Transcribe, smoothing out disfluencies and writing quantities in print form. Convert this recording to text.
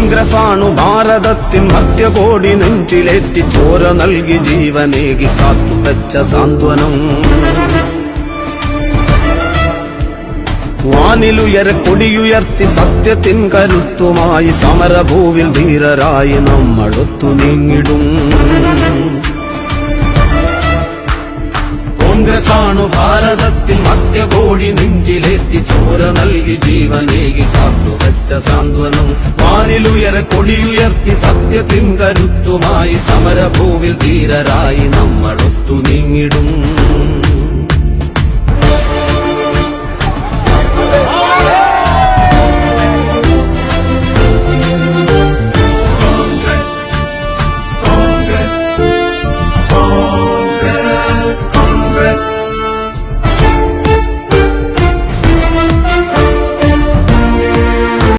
കോൺഗ്രസാണു ഭാരതത്തിൻ മധ്യകോടി നെഞ്ചിലേറ്റി ചോര നൽകി ജീവനേകി കാത്തുവച്ച സാന്ത്വനം. വാനിലുയര കൊടിയുയർത്തി സത്യത്തിൻ കരുത്തുമായി സമരഭൂവിൽ ധീരരായി നമ്മളൊത്തു നീങ്ങിടും. കോൺഗ്രസാണു ഭാരതത്തിൽ മധ്യകോടി നെഞ്ചിലേറ്റി ചോര നൽകി ജീവനേകി കാത്തുവച്ച സാന്ത്വനം. വാനിലുയര കൊടിയുയർത്തി സത്യത്തിൻ കരുത്തുമായി സമരഭൂവിൽ ധീരരായി നമ്മളൊത്തു നീങ്ങിടും.